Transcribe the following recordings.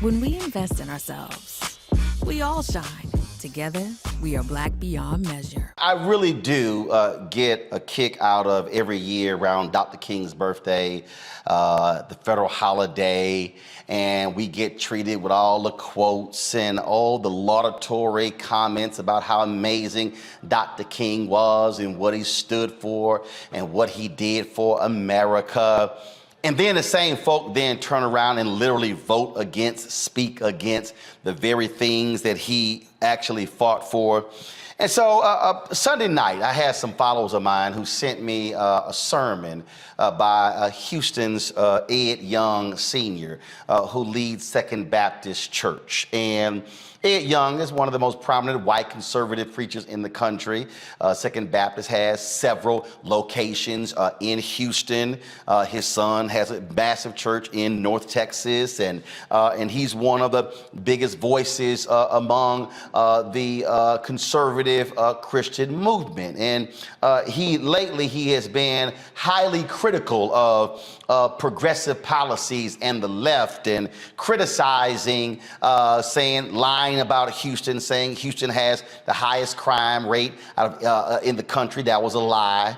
When we invest in ourselves, we all shine. Together, we are Black beyond measure. I really do get a kick out of every year around Dr. King's birthday, the federal holiday, and we get treated with all the quotes and all the laudatory comments about how amazing Dr. King was and what he stood for and what he did for America. And then the same folk then turn around and literally vote against, speak against the very things that he actually fought for. And so Sunday night, I had some followers of mine who sent me a sermon by Houston's Ed Young Sr., who leads Second Baptist Church. And Ed Young is one of the most prominent white conservative preachers in the country. Second Baptist has several locations in Houston. His son has a massive church in North Texas, and he's one of the biggest voices among the conservative Christian movement. And lately he has been highly critical of progressive policies and the left, and criticizing, lying about Houston, saying Houston has the highest crime rate in the country. That was a lie.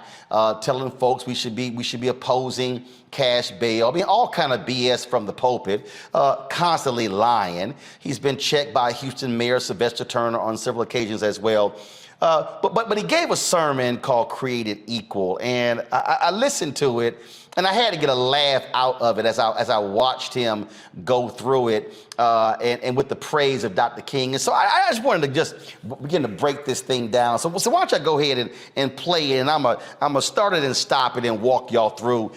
Telling folks we should be opposing cash bail. I mean, all kind of BS from the pulpit, constantly lying. He's been checked by Houston Mayor Sylvester Turner on several occasions as well. But he gave a sermon called Created Equal, and I listened to it, and I had to get a laugh out of it as I watched him go through it, and with the praise of Dr. King. And so I just wanted to just begin to break this thing down. So why don't I go ahead and play it, and I'm gonna start it and stop it and walk y'all through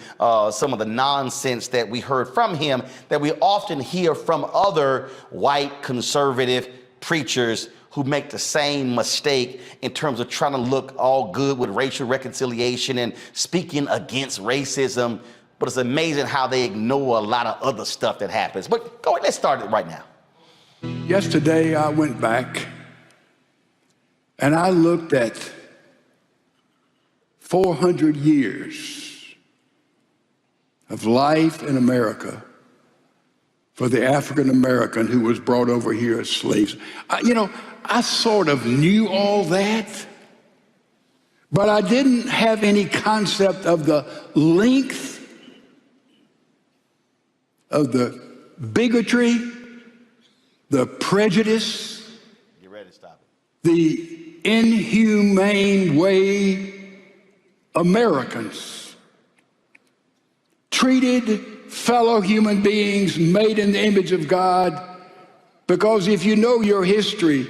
some of the nonsense that we heard from him that we often hear from other white conservative preachers who make the same mistake in terms of trying to look all good with racial reconciliation and speaking against racism. But it's amazing how they ignore a lot of other stuff that happens. But go ahead, let's start it right now. Yesterday, I went back and I looked at 400 years of life in America for the African American who was brought over here as slaves. I sort of knew all that, but I didn't have any concept of the length of the bigotry, the prejudice, get ready to stop it, the inhumane way Americans treated fellow human beings made in the image of God. Because if you know your history,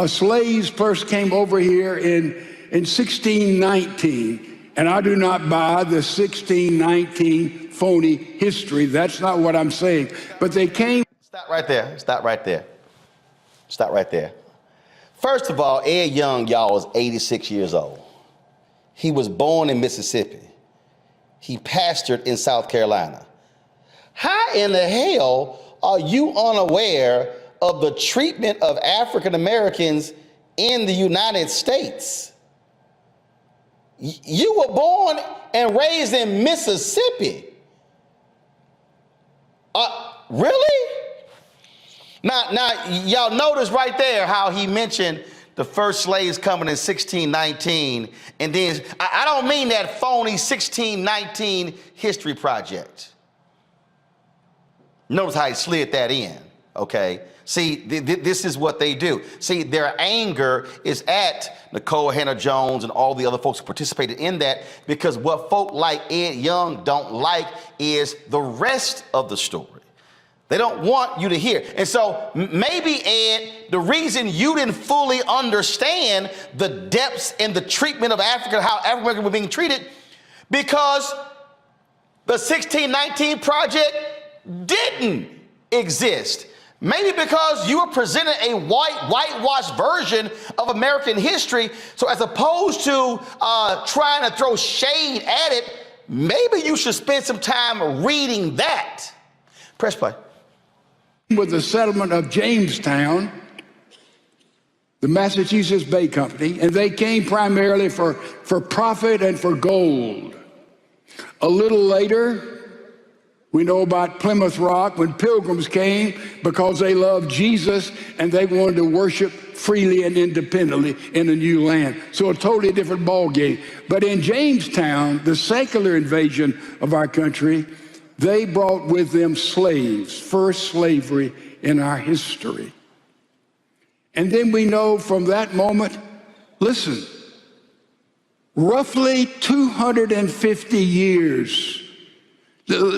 slaves first came over here in 1619, and I do not buy the 1619 phony history. That's not what I'm saying. But they came. Stop right there. Stop right there. Stop right there. First of all, Ed Young, y'all, is 86 years old. He was born in Mississippi. He pastored in South Carolina. How in the hell are you unaware of the treatment of African Americans in the United States? You were born and raised in Mississippi. Really? Now, y'all notice right there how he mentioned the first slaves coming in 1619, and then I don't mean that phony 1619 history project. Notice how he slid that in, okay? See, this is what they do. See, their anger is at Nicole Hannah-Jones and all the other folks who participated in that, because what folk like Ed Young don't like is the rest of the story. They don't want you to hear. And so maybe, Ed, the reason you didn't fully understand the depths and the treatment of Africa, how African Americans were being treated, because the 1619 Project didn't exist. Maybe because you were presented a whitewashed version of American history. So as opposed to trying to throw shade at it, maybe you should spend some time reading that. Press play. With the settlement of Jamestown, the Massachusetts Bay Company, and they came primarily for profit and for gold. A little later, We know about Plymouth Rock when pilgrims came because they loved Jesus and they wanted to worship freely and independently in a new land. So a totally different ballgame. But in Jamestown, the secular invasion of our country, they brought with them slaves, first slavery in our history. And then we know from that moment, listen, roughly 250 years.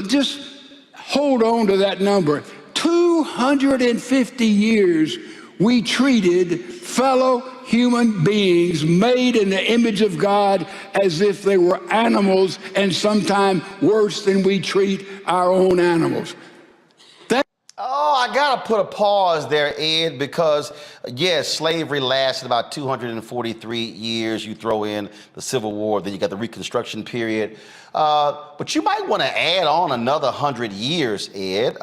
Just hold on to that number. 250 years we treated fellow human beings made in the image of God as if they were animals, and sometimes worse than we treat our own animals. Oh, I gotta put a pause there, Ed, because yes, slavery lasted about 243 years. You throw in the Civil War, then you got the Reconstruction period. But you might want to add on another 100 years, Ed.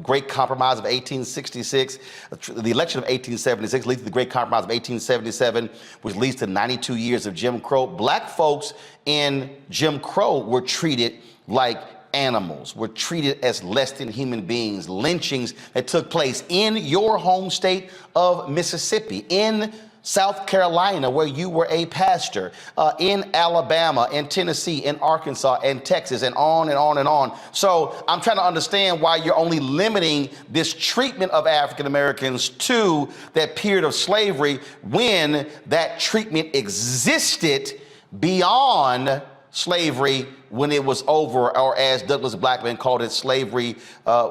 Great Compromise of 1866, the election of 1876 leads to the Great Compromise of 1877, which leads to 92 years of Jim Crow. Black folks in Jim Crow were treated like animals, were treated as less than human beings. Lynchings that took place in your home state of Mississippi, in South Carolina, where you were a pastor, in Alabama, in Tennessee, in Arkansas, and Texas, and on and on and on. So I'm trying to understand why you're only limiting this treatment of African Americans to that period of slavery when that treatment existed beyond slavery when it was over, or as Douglas Blackman called it, slavery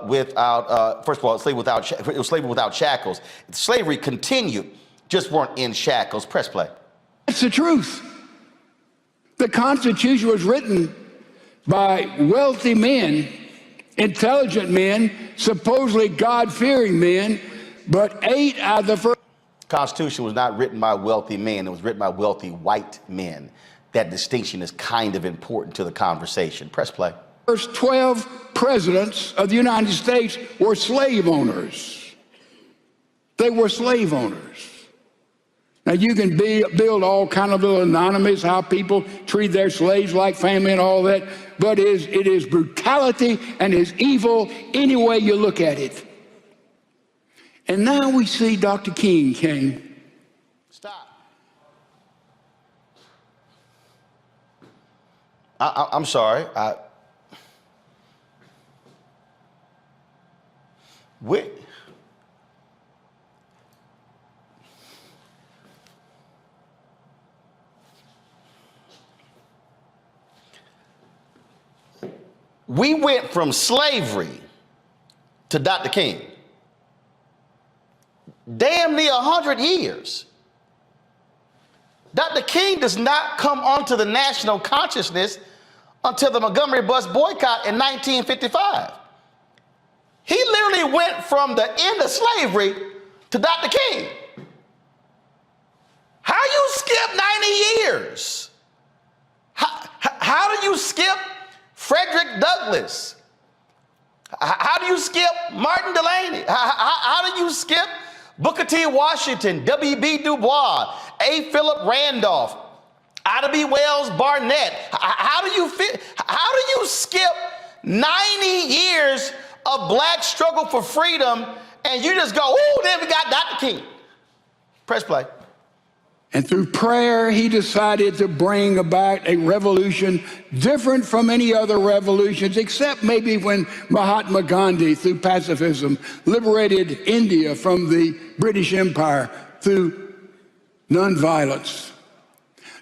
without, first of all, it was slavery without shackles. Slavery continued, just weren't in shackles. Press play. That's the truth. The Constitution was written by wealthy men, intelligent men, supposedly God-fearing men, but 8 out of the first. Constitution was not written by wealthy men. It was written by wealthy white men. That distinction is kind of important to the conversation. Press play. First 12 presidents of the United States were slave owners. They were slave owners. Now you can build all kind of little anonymous how people treat their slaves like family and all that, but it is brutality and is evil any way you look at it. And now we see Dr. King came. Stop. I'm sorry. We went from slavery to Dr. King. Damn near 100 years. Dr. King does not come onto the national consciousness until the Montgomery bus boycott in 1955. He literally went from the end of slavery to Dr. King. How you skip 90 years? How do you skip Frederick Douglass? How do you skip Martin Delany? How do you skip Booker T. Washington, W.B. Du Bois, A. Philip Randolph, Ida B. Wells Barnett? How do you skip 90 years of black struggle for freedom and you just go, ooh, then we got Dr. King? Press play. And through prayer, he decided to bring about a revolution different from any other revolutions, except maybe when Mahatma Gandhi, through pacifism, liberated India from the British Empire through nonviolence.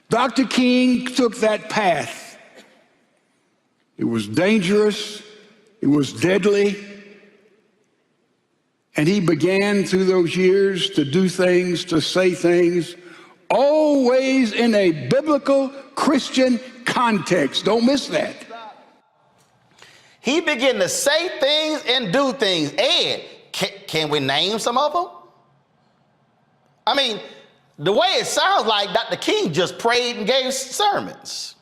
Dr. King took that path. It was dangerous. It was deadly. And he began through those years to do things, to say things, always in a biblical Christian context. Don't miss that. He began to say things and do things. Ed, can we name some of them? I mean, the way it sounds like Dr. King just prayed and gave sermons.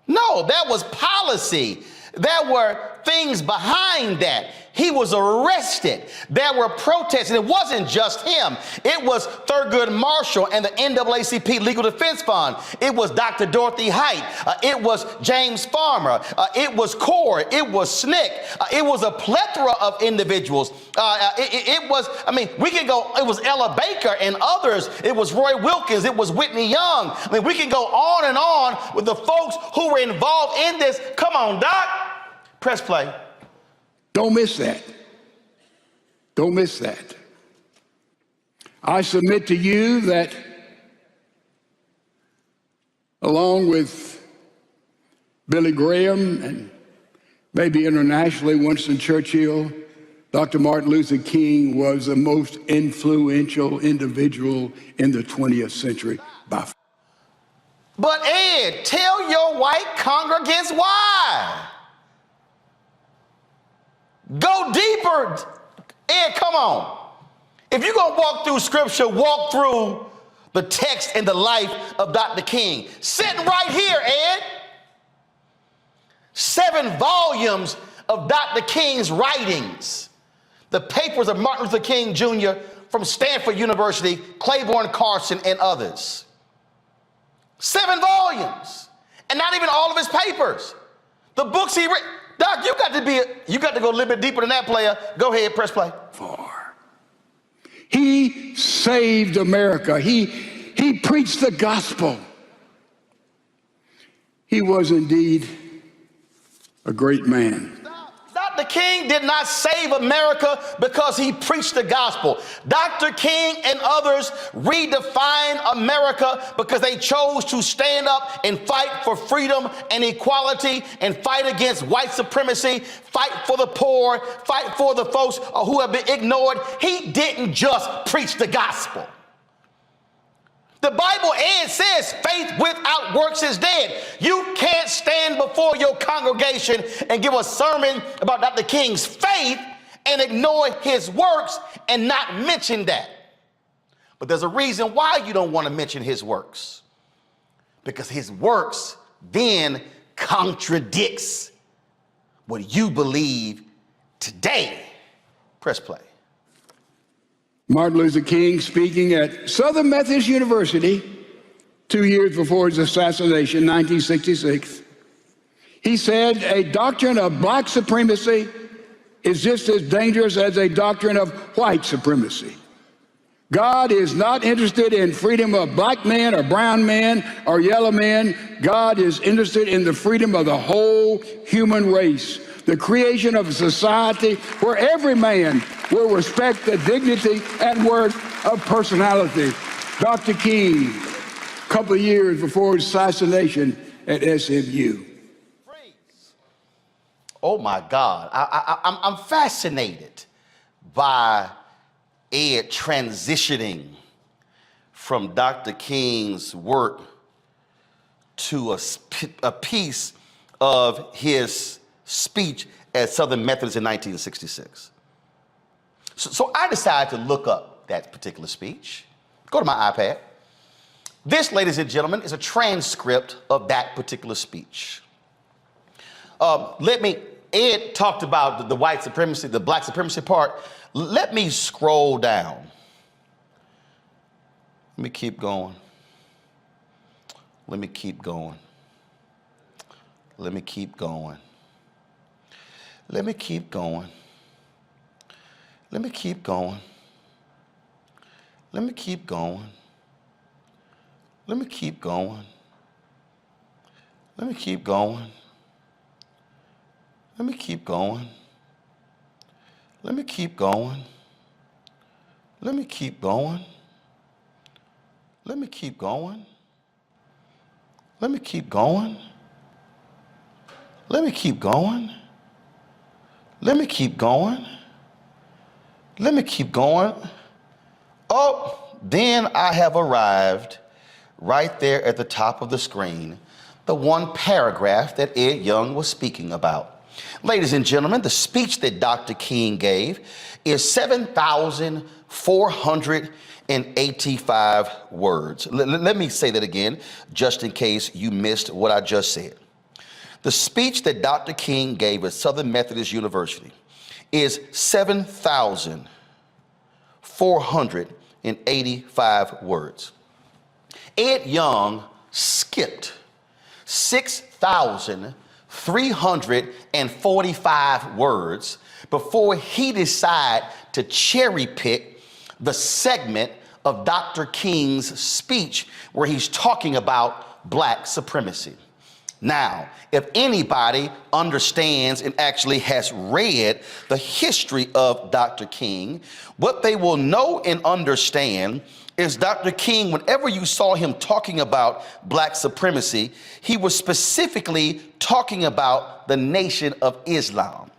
No, that was policy. There were things behind that. He was arrested. There were protests, and it wasn't just him. It was Thurgood Marshall and the NAACP Legal Defense Fund. It was Dr. Dorothy Height. It was James Farmer. It was CORE. It was SNCC. It was a plethora of individuals. It was, I mean, we can go, it was Ella Baker and others. It was Roy Wilkins. It was Whitney Young. I mean, we can go on and on with the folks who were involved in this. Come on, Doc. Press play. Don't miss that. Don't miss that. I submit to you that along with Billy Graham and maybe internationally Winston Churchill, Dr. Martin Luther King was the most influential individual in the 20th century by far. But Ed, tell your white congregants why. Go deeper. Ed, come on. If you're going to walk through scripture, walk through the text and the life of Dr. King. Sitting right here, Ed. 7 volumes of Dr. King's writings. The papers of Martin Luther King Jr. from Stanford University, Claiborne Carson, and others. 7 volumes. And not even all of his papers. The books he read. Doc, you got to go a little bit deeper than that, player. Go ahead, press play. He saved America. He preached the gospel. He was indeed a great man. Dr. King did not save America because he preached the gospel. Dr. King and others redefined America because they chose to stand up and fight for freedom and equality and fight against white supremacy, fight for the poor, fight for the folks who have been ignored. He didn't just preach the gospel. The Bible, Ed, says faith without works is dead. You can't stand before your congregation and give a sermon about Dr. King's faith and ignore his works and not mention that. But there's a reason why you don't want to mention his works. Because his works then contradicts what you believe today. Press play. Martin Luther King speaking at Southern Methodist University 2 years before his assassination, 1966. He said a doctrine of black supremacy is just as dangerous as a doctrine of white supremacy. God is not interested in freedom of black men or brown men or yellow men. God is interested in the freedom of the whole human race. The creation of a society where every man will respect the dignity and worth of personality. Dr. King, a couple of years before his assassination at SMU. Oh my God, I'm fascinated by Ed transitioning from Dr. King's work to a piece of his speech at Southern Methodist in 1966. So I decided to look up that particular speech. Go to my iPad. This, ladies and gentlemen, is a transcript of that particular speech. Ed talked about the white supremacy, the black supremacy part. Let me scroll down. Let me keep going. Let me keep going. Let me keep going. Let me keep going. Let me keep going. Let me keep going. Let me keep going. Let me keep going. Let me keep going. Let me keep going. Let me keep going. Let me keep going. Let me keep going. Let me keep going. Let me keep going. Let me keep going. Oh, then I have arrived right there at the top of the screen, the one paragraph that Ed Young was speaking about. Ladies and gentlemen, the speech that Dr. King gave is 7,485 words. Let me say that again, just in case you missed what I just said. The speech that Dr. King gave at Southern Methodist University is 7,485 words. Ed Young skipped 6,345 words before he decided to cherry pick the segment of Dr. King's speech where he's talking about black supremacy. Now, if anybody understands and actually has read the history of Dr. King, what they will know and understand is Dr. King, whenever you saw him talking about black supremacy, he was specifically talking about the Nation of Islam.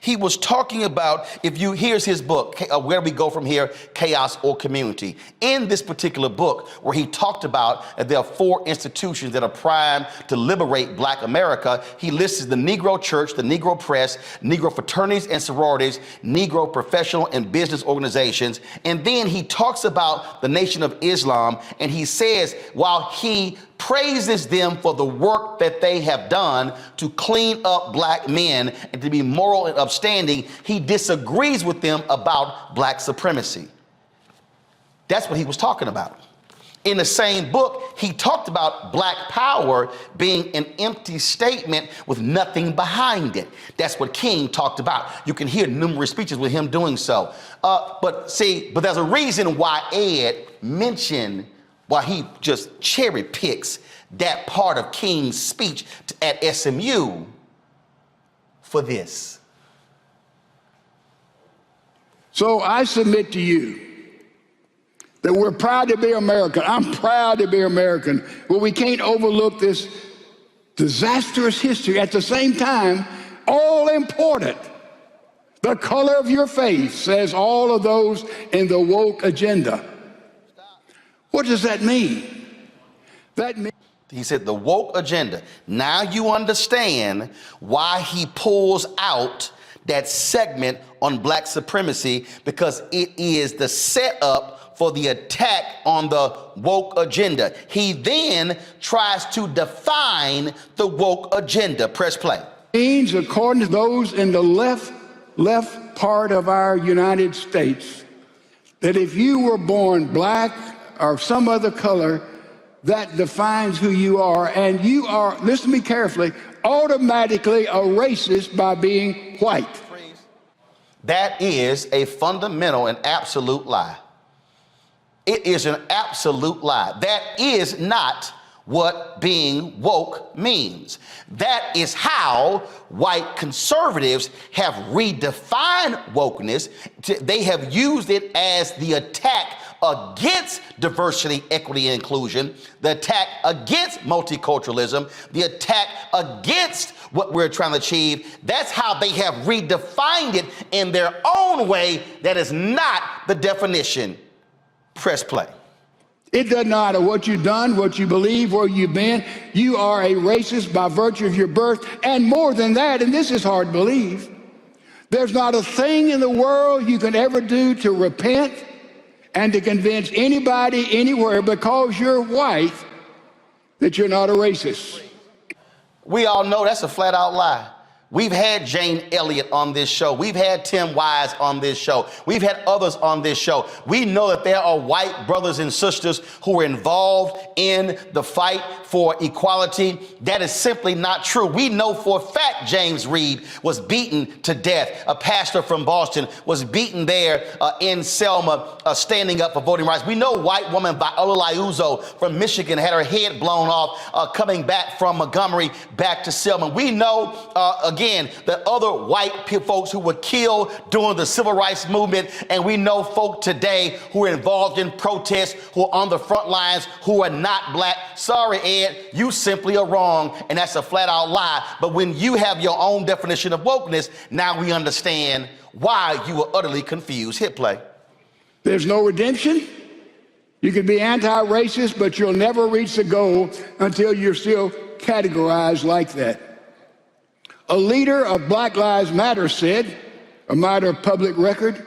He was talking about, here's his book, Where We Go From Here, Chaos or Community. In this particular book, where he talked about there are 4 institutions that are primed to liberate black America, he lists the Negro Church, the Negro Press, Negro fraternities and sororities, Negro professional and business organizations. And then he talks about the Nation of Islam, and he says, while he praises them for the work that they have done to clean up black men and to be moral and upstanding, he disagrees with them about black supremacy. That's what he was talking about. In the same book, he talked about black power being an empty statement with nothing behind it. That's what King talked about. You can hear numerous speeches with him doing so. But there's a reason why Ed mentioned, why he just cherry picks that part of King's speech at SMU for this. So I submit to you that we're proud to be American. I'm proud to be American, but we can't overlook this disastrous history. At the same time, all important. The color of your faith says all of those in the woke agenda. What does that mean? That means, he said, the woke agenda. Now you understand why he pulls out that segment on black supremacy, because it is the setup for the attack on the woke agenda. He then tries to define the woke agenda. Press play. means, according to those in the left part of our United States, that if you were born black or some other color, that defines who you are, and you are, listen to me carefully, automatically a racist by being white. That is a fundamental and absolute lie. It is an absolute lie. That is not what being woke means. That is how white conservatives have redefined wokeness. They have used it as the attack against diversity, equity, and inclusion, the attack against multiculturalism, the attack against what we're trying to achieve. That's how they have redefined it in their own way. That is not the definition. Press play. It doesn't matter what you've done, what you believe, where you've been. You are a racist by virtue of your birth. And more than that, and this is hard to believe, there's not a thing in the world you can ever do to repent and to convince anybody anywhere because you're white that you're not a racist. We all know that's a flat out lie. We've had Jane Elliott on this show. We've had Tim Wise on this show. We've had others on this show. We know that there are white brothers and sisters who are involved in the fight for equality. That is simply not true. We know for a fact James Reed was beaten to death. A pastor from Boston was beaten there in Selma, standing up for voting rights. We know white woman Viola Liuzzo from Michigan had her head blown off coming back from Montgomery back to Selma. We know, again, that other white folks who were killed during the civil rights movement, and we know folk today who are involved in protests, who are on the front lines, who are not black. Sorry, Ed, you simply are wrong, and that's a flat out lie. But when you have your own definition of wokeness, now we understand why you were utterly confused. Hit play. There's no redemption. You can be anti-racist, but you'll never reach the goal until you're still categorized like that. A leader of Black Lives Matter said, a matter of public record,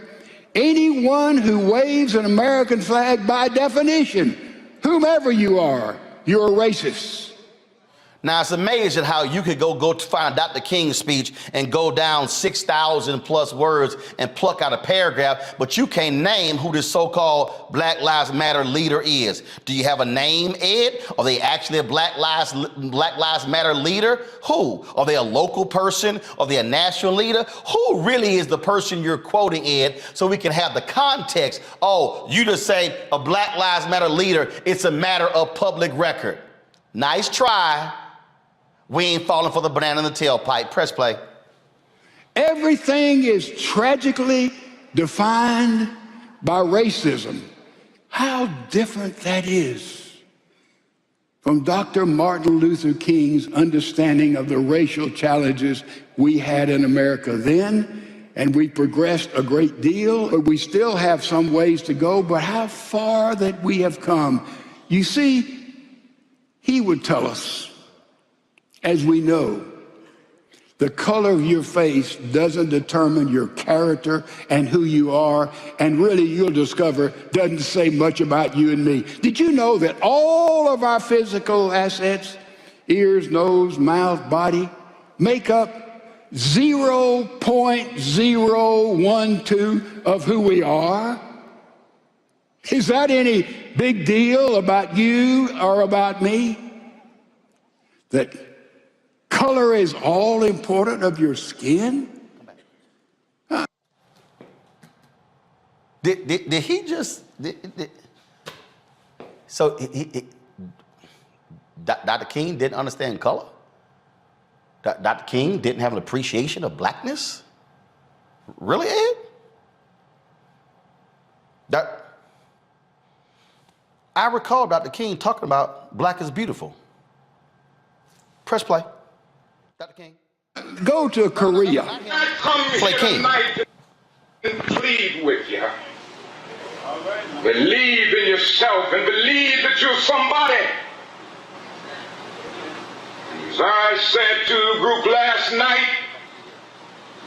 anyone who waves an American flag by definition, whomever you are, you're a racist. Now, it's amazing how you could go to find Dr. King's speech and go down 6,000 plus words and pluck out a paragraph, but you can't name who this so-called Black Lives Matter leader is. Do you have a name, Ed? Are they actually a Black Lives Matter leader? Who? Are they a local person? Are they a national leader? Who really is the person you're quoting, Ed, so we can have the context? Oh, you just say a Black Lives Matter leader, it's a matter of public record. Nice try. We ain't falling for the banana in the tailpipe. Press play. Everything is tragically defined by racism. How different that is from Dr. Martin Luther King's understanding of the racial challenges we had in America then, and we progressed a great deal, but we still have some ways to go, but how far that we have come. You see, he would tell us, as we know, the color of your face doesn't determine your character and who you are, and really you'll discover doesn't say much about you and me. Did you know that all of our physical assets, ears, nose, mouth, body, make up 0.012 of who we are? Is that any big deal about you or about me? That color is all important of your skin? Huh. Did he just... So Dr. King didn't understand color? Dr. King didn't have an appreciation of blackness? Really, Ed? I recall Dr. King talking about black is beautiful. Press play. Dr. King. Go to Korea. I come here tonight and plead with you. Believe in yourself and believe that you're somebody. As I said to the group last night,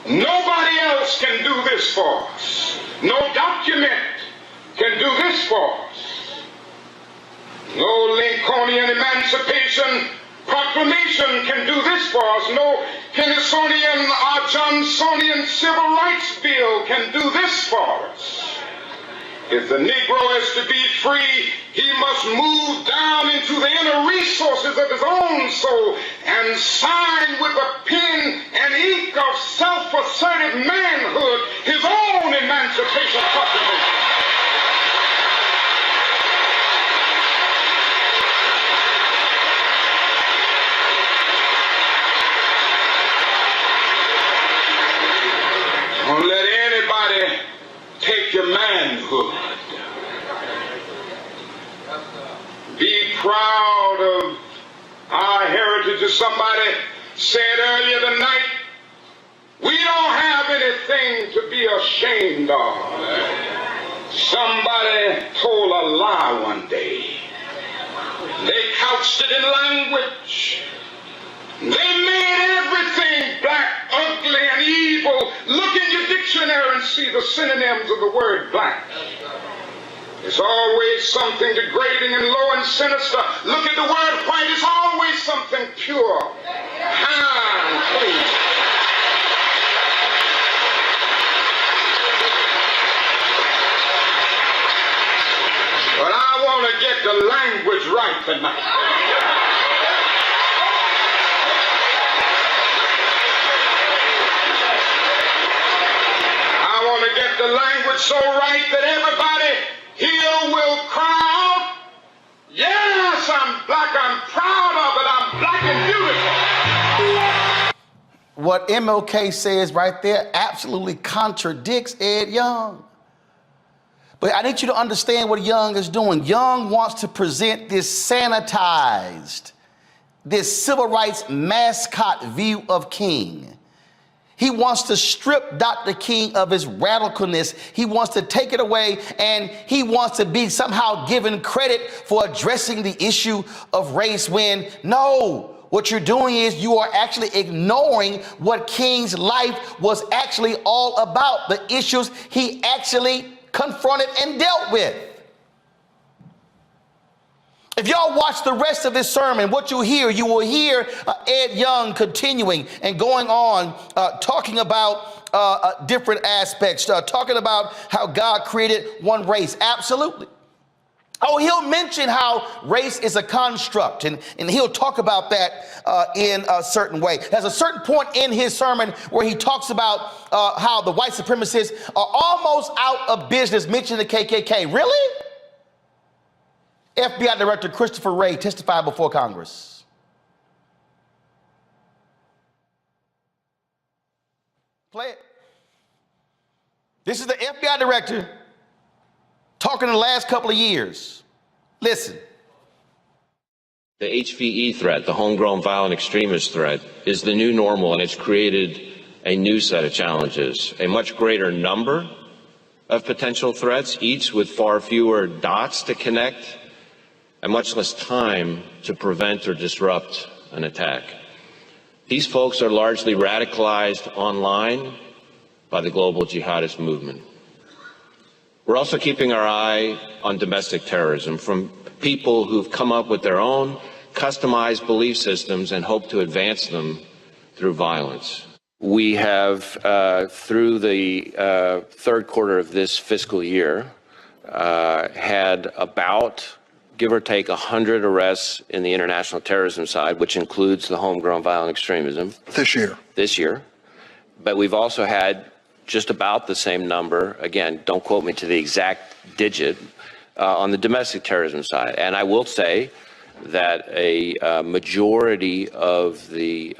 nobody else can do this for us. No document can do this for us. No Lincolnian Emancipation Proclamation can do this for us. No Kennisonian or Johnsonian Civil Rights Bill can do this for us. If the Negro is to be free, he must move down into the inner resources of his own soul and sign with a pen and ink of self-assertive manhood his own Emancipation Proclamation. Don't let anybody take your manhood. Be proud of our heritage. As somebody said earlier tonight, we don't have anything to be ashamed of. Somebody told a lie one day. They couched it in language. They made everything black, ugly, and evil. Look in your dictionary and see the synonyms of the word black. It's always something degrading and low and sinister. Look at the word white. It's always something pure, high, and clean. But I want to get the language right tonight. Get the language so right that everybody here will cry out, yes, I'm black, I'm proud of it, I'm black and beautiful. What MLK says right there absolutely contradicts Ed Young. But I need you to understand what Young is doing. Young wants to present this sanitized, this civil rights mascot view of King. He wants to strip Dr. King of his radicalness. He wants to take it away, and he wants to be somehow given credit for addressing the issue of race when, no, what you're doing is you are actually ignoring what King's life was actually all about, the issues he actually confronted and dealt with. If y'all watch the rest of this sermon, what you will hear Ed Young continuing and going on, talking about different aspects, talking about how God created one race. Absolutely. Oh, he'll mention how race is a construct, and he'll talk about that in a certain way. There's a certain point in his sermon where he talks about how the white supremacists are almost out of business, mentioning the KKK. Really? FBI Director Christopher Wray testified before Congress. Play it. This is the FBI Director talking in the last couple of years. Listen. The HVE threat, the homegrown violent extremist threat, is the new normal, and it's created a new set of challenges, a much greater number of potential threats, each with far fewer dots to connect, and much less time to prevent or disrupt an attack. These folks are largely radicalized online by the global jihadist movement. We're also keeping our eye on domestic terrorism from people who've come up with their own customized belief systems and hope to advance them through violence. We have, through the third quarter of this fiscal year, had about, give or take, 100 arrests in the international terrorism side, which includes the homegrown violent extremism. This year. But we've also had just about the same number, again, don't quote me to the exact digit, on the domestic terrorism side. And I will say that a majority of the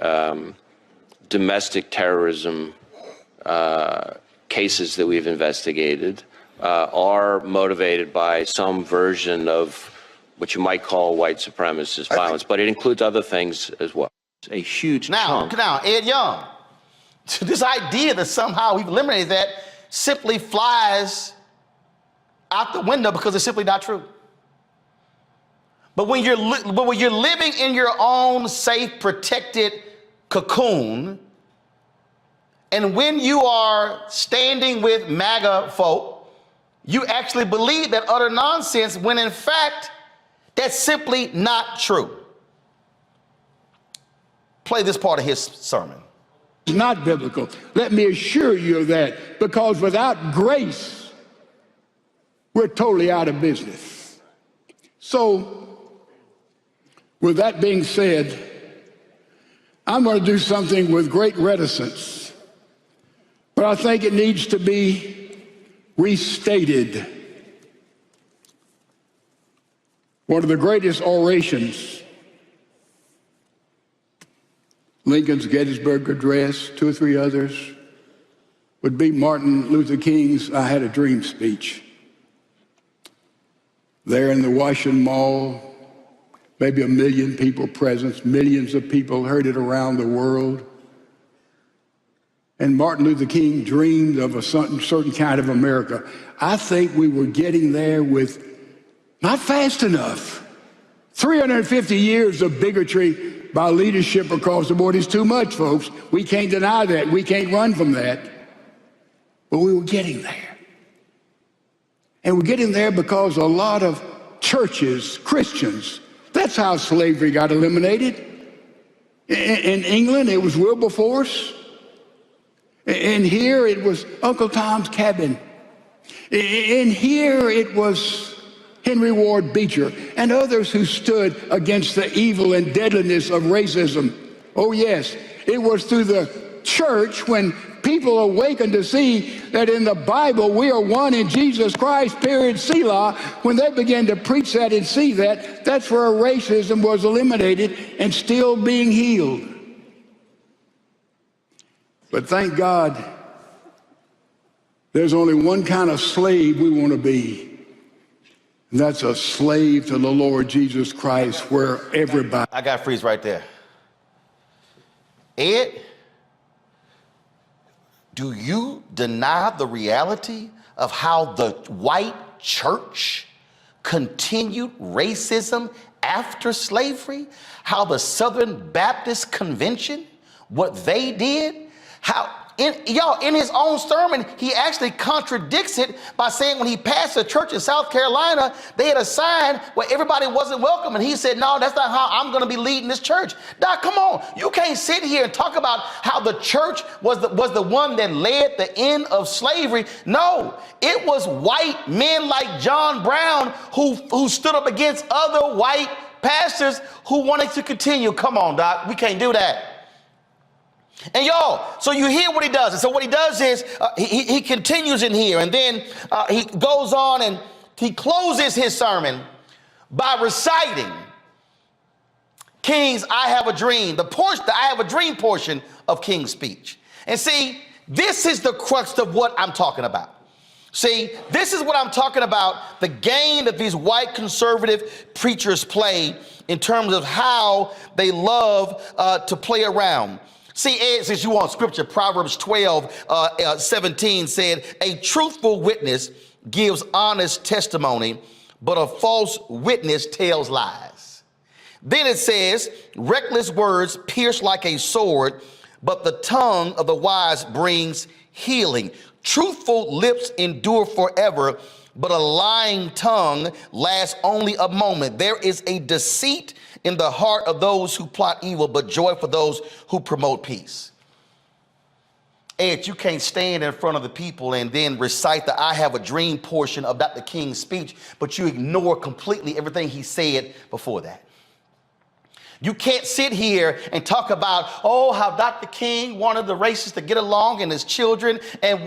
domestic terrorism cases that we've investigated are motivated by some version of what you might call white supremacist violence, but it includes other things as well. It's a huge chunk. Now, Ed Young, this idea that somehow we've eliminated that simply flies out the window because it's simply not true. But when you're living in your own safe, protected cocoon, and when you are standing with MAGA folk, you actually believe that utter nonsense when in fact, that's simply not true. Play this part of his sermon. It's not biblical. Let me assure you of that, because without grace, we're totally out of business. So, with that being said, I'm going to do something with great reticence, but I think it needs to be restated. One of the greatest orations, Lincoln's Gettysburg Address, 2 or 3 others, would be Martin Luther King's I Had a Dream speech. There in the Washington Mall, maybe 1 million people present, millions of people heard it around the world. And Martin Luther King dreamed of a certain kind of America. I think we were getting there with not fast enough. 350 years of bigotry by leadership across the board is too much, folks. We can't deny that. We can't run from that. But we were getting there. And we're getting there because a lot of churches, Christians, that's how slavery got eliminated. In England, it was Wilberforce. And here it was Uncle Tom's Cabin. And here it was Henry Ward Beecher and others who stood against the evil and deadliness of racism. Oh yes, it was through the church when people awakened to see that in the Bible we are one in Jesus Christ, period, Selah. When they began to preach that and see that, that's where racism was eliminated and still being healed. But thank God, there's only one kind of slave we want to be. And that's a slave to the Lord Jesus Christ, where everybody... I got to freeze right there. Ed, do you deny the reality of how the white church continued racism after slavery? How the Southern Baptist Convention, what they did? How in his own sermon, he actually contradicts it by saying when he passed a church in South Carolina, they had a sign where everybody wasn't welcome. And he said, no, that's not how I'm going to be leading this church. Doc, come on. You can't sit here and talk about how the church was the one that led the end of slavery. No, it was white men like John Brown who stood up against other white pastors who wanted to continue. Come on, Doc. We can't do that. And y'all, so you hear what he does. And so what he does is he continues in here, and then he goes on and he closes his sermon by reciting King's I Have a Dream, the I Have a Dream portion of King's speech. And see, this is the crux of what I'm talking about. See, this is what I'm talking about, the game that these white conservative preachers play in terms of how they love to play around. See, Ed, since you want scripture, Proverbs 12:17 said, a truthful witness gives honest testimony, but a false witness tells lies. Then it says, reckless words pierce like a sword, but the tongue of the wise brings healing. Truthful lips endure forever, but a lying tongue lasts only a moment. There is a deceit in the heart of those who plot evil, but joy for those who promote peace. Ed, you can't stand in front of the people and then recite the I Have a Dream portion of Dr. King's speech, but you ignore completely everything he said before that. You can't sit here and talk about, oh, how Dr. King wanted the races to get along and his children and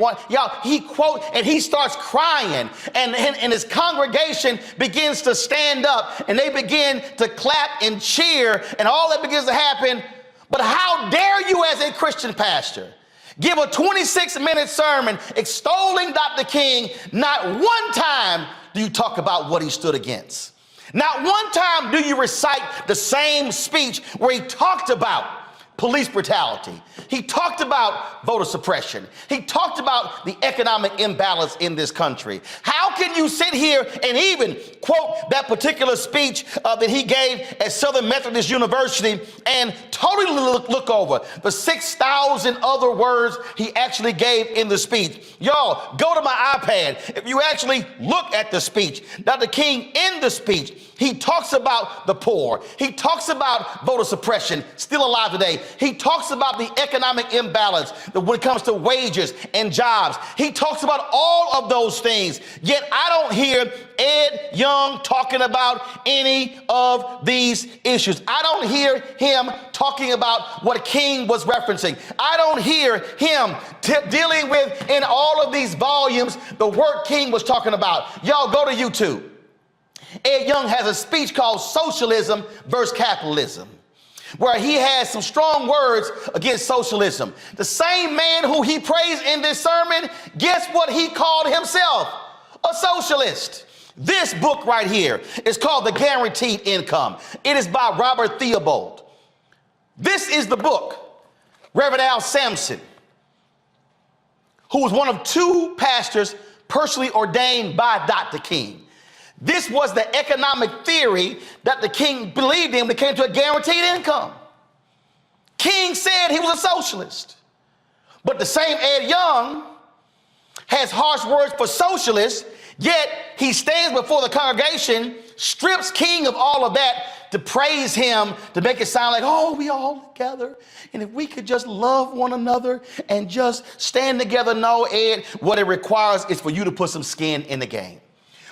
he starts crying and his congregation begins to stand up and they begin to clap and cheer and all that begins to happen. But how dare you as a Christian pastor give a 26-minute sermon extolling Dr. King? Not one time do you talk about what he stood against. Not one time do you recite the same speech where he talked about police brutality. He talked about voter suppression. He talked about the economic imbalance in this country. How can you sit here and even quote that particular speech that he gave at Southern Methodist University and totally look over the 6,000 other words he actually gave in the speech? Y'all, go to my iPad. If you actually look at the speech, Dr. King in the speech, he talks about the poor. He talks about voter suppression, still alive today. He talks about the economic imbalance when it comes to wages and jobs. He talks about all of those things. Yet I don't hear Ed Young talking about any of these issues. I don't hear him talking about what King was referencing. I don't hear him dealing with in all of these volumes the work King was talking about. Y'all go to YouTube. Ed Young has a speech called Socialism versus Capitalism, where he has some strong words against socialism. The same man who he praised in this sermon, guess what he called himself? A socialist. This book right here is called The Guaranteed Income. It is by Robert Theobald. This is the book. Reverend Al Sampson, who was one of two pastors personally ordained by Dr. King. This was the economic theory that the King believed in when it came to a guaranteed income. King said he was a socialist. But the same Ed Young has harsh words for socialists, yet he stands before the congregation, strips King of all of that to praise him, to make it sound like, oh, we all together. And if we could just love one another and just stand together. No, Ed, what it requires is for you to put some skin in the game.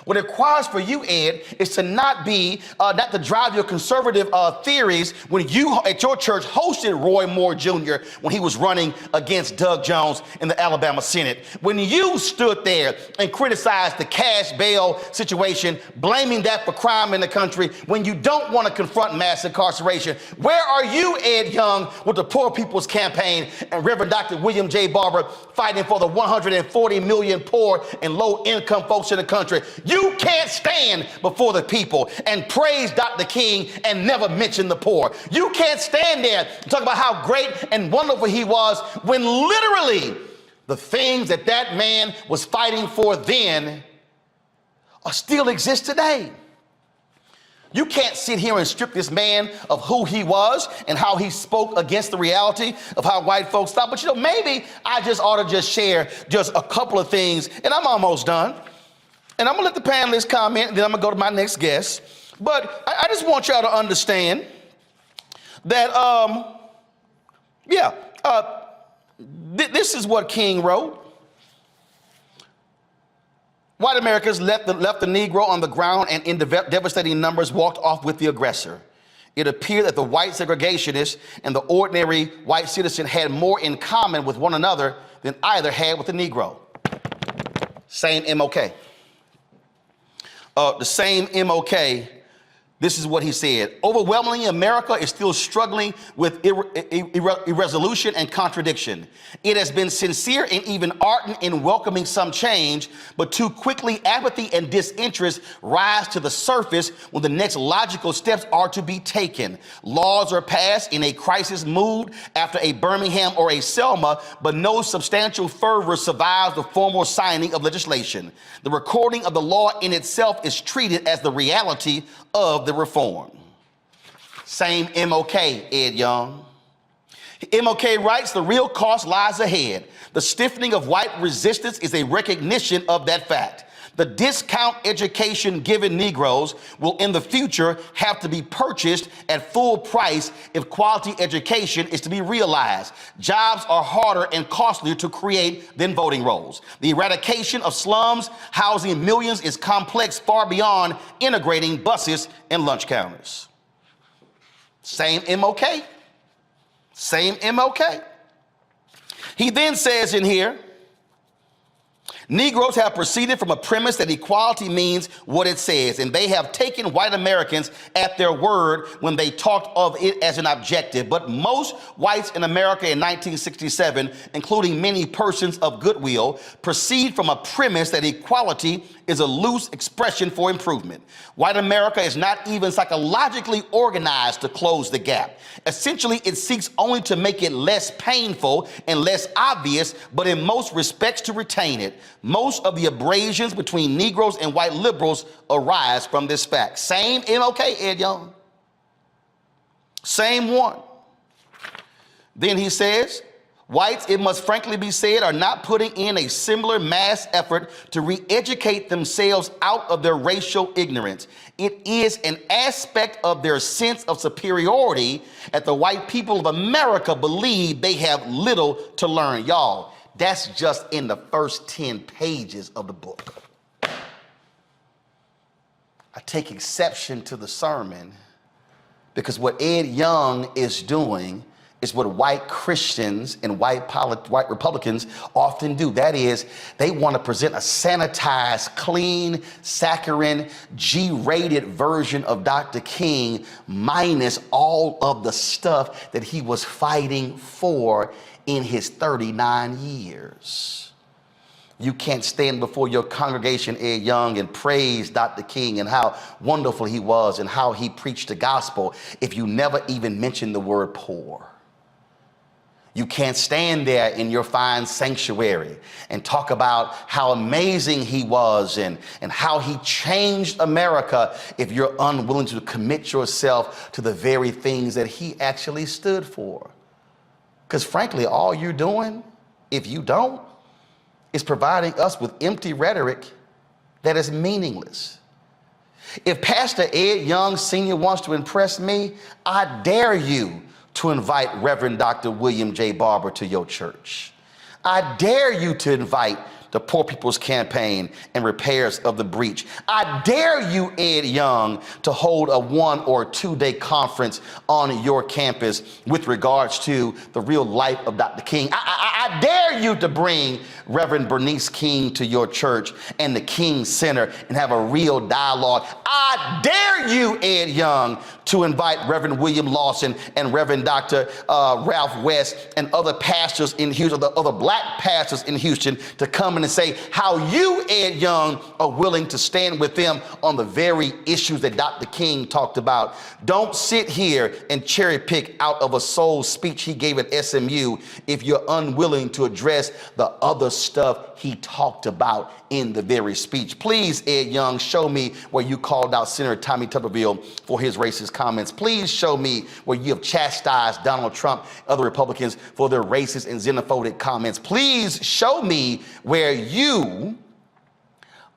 What it requires for you, Ed, is to not to drive your conservative theories when you at your church hosted Roy Moore Jr. when he was running against Doug Jones in the Alabama Senate. When you stood there and criticized the cash bail situation, blaming that for crime in the country, when you don't want to confront mass incarceration. Where are you, Ed Young, with the Poor People's Campaign and Reverend Dr. William J. Barber fighting for the 140 million poor and low-income folks in the country? You can't stand before the people and praise Dr. King and never mention the poor. You can't stand there and talk about how great and wonderful he was when literally the things that that man was fighting for then still exist today. You can't sit here and strip this man of who he was and how he spoke against the reality of how white folks thought. But maybe I just ought to just share just a couple of things, and I'm almost done. And I'm gonna let the panelists comment, and then I'm gonna go to my next guest. But I just want y'all to understand that, this is what King wrote. White Americans left the Negro on the ground and in devastating numbers walked off with the aggressor. It appeared that the white segregationists and the ordinary white citizen had more in common with one another than either had with the Negro. Same MLK. The same MLK. This is what he said. Overwhelmingly, America is still struggling with irresolution and contradiction. It has been sincere and even ardent in welcoming some change, but too quickly apathy and disinterest rise to the surface when the next logical steps are to be taken. Laws are passed in a crisis mood after a Birmingham or a Selma, but no substantial fervor survives the formal signing of legislation. The recording of the law in itself is treated as the reality of the reform. Same MLK, Ed Young. MLK writes, the real cost lies ahead. The stiffening of white resistance is a recognition of that fact. The discount education given Negroes will in the future have to be purchased at full price if quality education is to be realized. Jobs are harder and costlier to create than voting rolls. The eradication of slums housing millions is complex far beyond integrating buses and lunch counters. Same MLK. Same MLK. He then says in here, Negroes have proceeded from a premise that equality means what it says, and they have taken white Americans at their word when they talked of it as an objective. But most whites in America in 1967, including many persons of goodwill, proceed from a premise that equality is a loose expression for improvement. White America is not even psychologically organized to close the gap. Essentially, it seeks only to make it less painful and less obvious, but in most respects to retain it. Most of the abrasions between Negroes and white liberals arise from this fact. Same MLK, Ed Young. Same one. Then he says, whites, it must frankly be said, are not putting in a similar mass effort to re-educate themselves out of their racial ignorance. It is an aspect of their sense of superiority that the white people of America believe they have little to learn. Y'all, that's just in the first 10 pages of the book. I take exception to the sermon because what Ed Young is doing is what white Christians and white Republicans often do. That is, they want to present a sanitized, clean, saccharine, G-rated version of Dr. King minus all of the stuff that he was fighting for in his 39 years. You can't stand before your congregation, Ed Young, and praise Dr. King and how wonderful he was and how he preached the gospel if you never even mention the word poor. You can't stand there in your fine sanctuary and talk about how amazing he was and how he changed America if you're unwilling to commit yourself to the very things that he actually stood for. Because frankly, all you're doing, if you don't, is providing us with empty rhetoric that is meaningless. If Pastor Ed Young Sr. wants to impress me, I dare you to invite Reverend Dr. William J. Barber to your church. I dare you to invite the Poor People's Campaign and repairs of the breach. I dare you, Ed Young, to hold a 1 or 2 day conference on your campus with regards to the real life of Dr. King. I dare you to bring Reverend Bernice King to your church and the King Center and have a real dialogue. I dare you, Ed Young, to invite Reverend William Lawson and Reverend Dr. Ralph West and other pastors in Houston, other black pastors in Houston to come and comment and say how you, Ed Young, are willing to stand with them on the very issues that Dr. King talked about. Don't sit here and cherry pick out of a soul speech he gave at SMU if you're unwilling to address the other stuff he talked about in the very speech. Please, Ed Young, show me where you called out Senator Tommy Tuberville for his racist comments. Please show me where you have chastised Donald Trump, other Republicans, for their racist and xenophobic comments. Please show me where you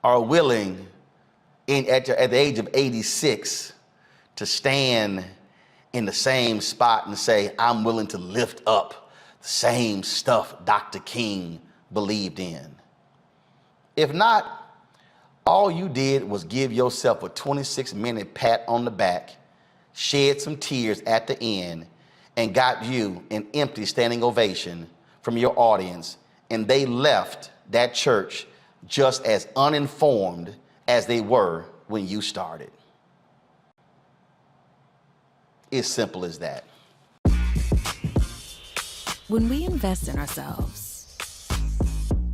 are willing, at the age of 86, to stand in the same spot and say, I'm willing to lift up the same stuff Dr. King believed in. If not, all you did was give yourself a 26-minute pat on the back, shed some tears at the end, and got you an empty standing ovation from your audience, and they left that church just as uninformed as they were when you started. It's simple as that. When we invest in ourselves,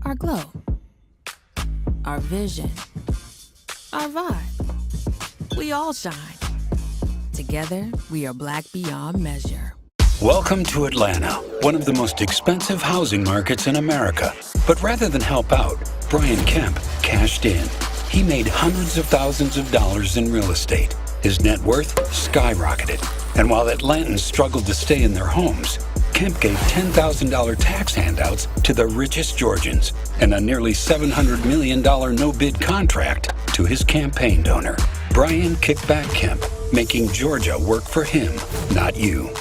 our glow, our vision, our vibe, we all shine. Together, we are Black beyond measure. Welcome to Atlanta, one of the most expensive housing markets in America. But rather than help out, Brian Kemp cashed in. He made hundreds of thousands of dollars in real estate. His net worth skyrocketed. And while Atlantans struggled to stay in their homes, Kemp gave $10,000 tax handouts to the richest Georgians and a nearly $700 million no-bid contract to his campaign donor, Brian Kickback Kemp, making Georgia work for him, not you.